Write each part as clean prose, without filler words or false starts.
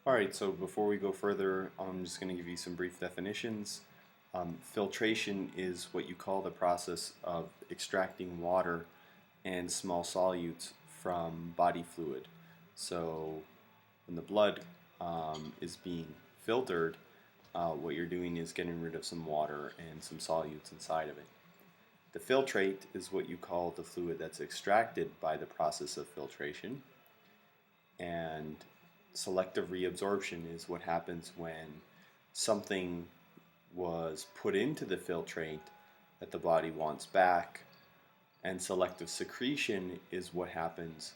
Alright, so before we go further, I'm just going to give you some brief definitions. Filtration is what you call the process of extracting water and small solutes from body fluid. So when the blood is being filtered, what you're doing is getting rid of some water and some solutes inside of it. The filtrate is what you call the fluid that's extracted by the process of filtration, and selective reabsorption is what happens when something was put into the filtrate that the body wants back, and selective secretion is what happens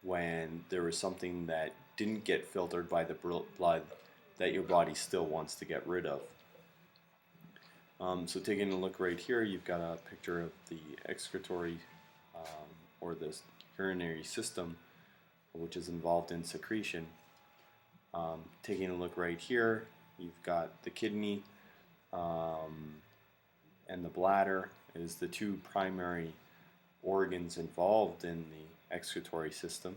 when there was something that didn't get filtered by the blood that your body still wants to get rid of. So taking a look right here, you've got a picture of the excretory or the urinary system, which is involved in secretion. Taking a look right here, you've got the kidney and the bladder as the two primary organs involved in the excretory system.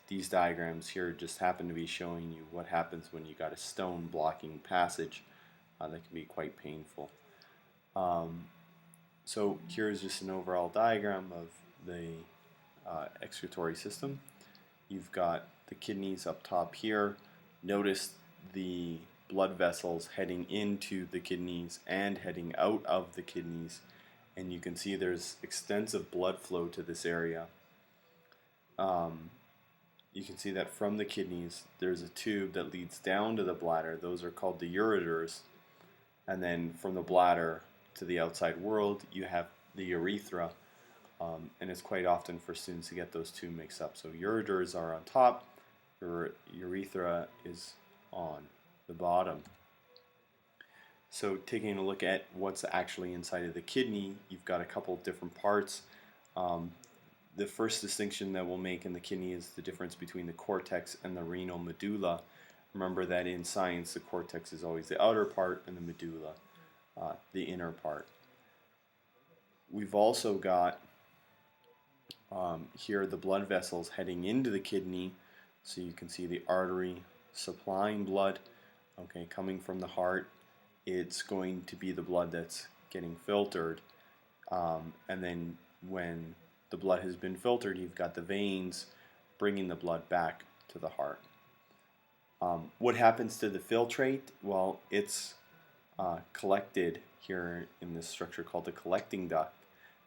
These diagrams here just happen to be showing you what happens when you got a stone blocking passage. That can be quite painful. So here's just an overall diagram of the excretory system. You've got the kidneys up top here. Notice the blood vessels heading into the kidneys and heading out of the kidneys, and you can see there's extensive blood flow to this area. You can see that from the kidneys there's a tube that leads down to the bladder. Those are called the ureters, and then from the bladder to the outside world you have the urethra. And it's quite often for students to get those two mixed up. So ureters are on top, urethra is on the bottom. So taking a look at what's actually inside of the kidney, you've got a couple different parts. The first distinction that we'll make in the kidney is the difference between the cortex and the renal medulla. Remember that in science the cortex is always the outer part and the medulla the inner part. We've also got here the blood vessels heading into the kidney, so you can see the artery supplying blood, coming from the heart. It's going to be the blood that's getting filtered, and then when the blood has been filtered, you've got the veins bringing the blood back to the heart. What happens to the filtrate? Well, it's collected here in this structure called the collecting duct,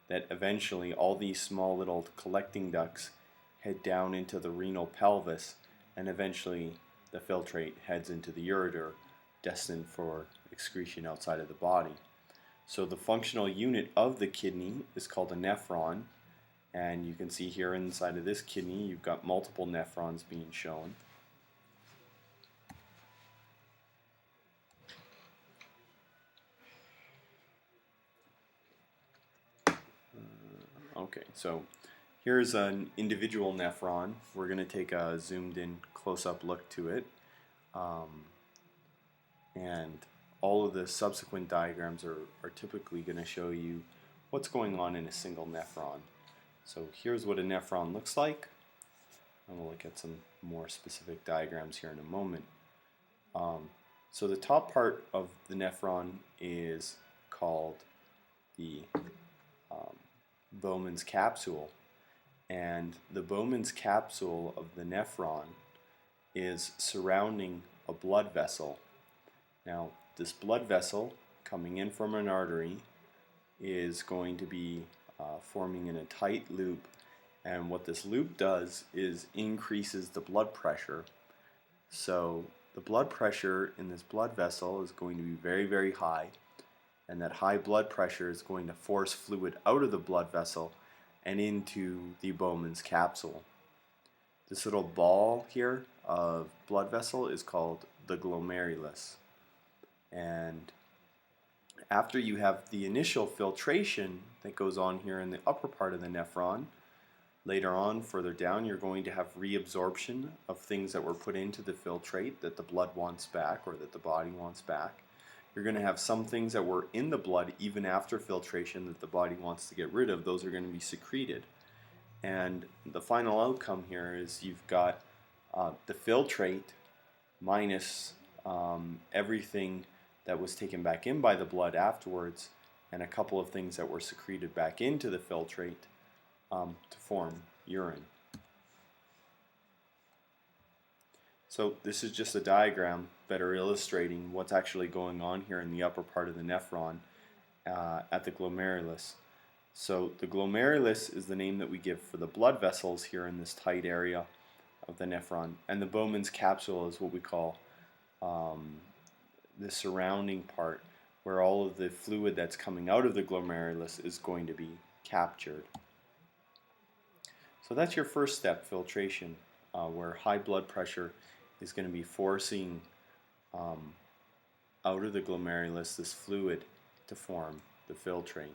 that eventually all these small little collecting ducts head down into the renal pelvis, and eventually the filtrate heads into the ureter, destined for excretion outside of the body. So the functional unit of the kidney is called a nephron, and you can see here inside of this kidney you've got multiple nephrons being shown. Okay, so here's an individual nephron. We're going to take a zoomed in close-up look to it, and all of the subsequent diagrams are typically going to show you what's going on in a single nephron. So here's what a nephron looks like, and we'll look at some more specific diagrams here in a moment. So the top part of the nephron is called the Bowman's capsule, and the Bowman's capsule of the nephron is surrounding a blood vessel. Now this blood vessel coming in from an artery is going to be forming in a tight loop, and what this loop does is increases the blood pressure. So the blood pressure in this blood vessel is going to be very, very high, and that high blood pressure is going to force fluid out of the blood vessel and into the Bowman's capsule. This little ball here of blood vessel is called the glomerulus. And after you have the initial filtration that goes on here in the upper part of the nephron, later on, further down, you're going to have reabsorption of things that were put into the filtrate that the blood wants back or that the body wants back. You're going to have some things that were in the blood even after filtration that the body wants to get rid of. Those are going to be secreted. And the final outcome here is you've got the filtrate minus everything that was taken back in by the blood afterwards, and a couple of things that were secreted back into the filtrate to form urine. So this is just a diagram better illustrating what's actually going on here in the upper part of the nephron at the glomerulus. So the glomerulus is the name that we give for the blood vessels here in this tight area of the nephron, and the Bowman's capsule is what we call the surrounding part, where all of the fluid that's coming out of the glomerulus is going to be captured. So that's your first step, filtration, where high blood pressure is going to be forcing out of the glomerulus this fluid to form the filtrate.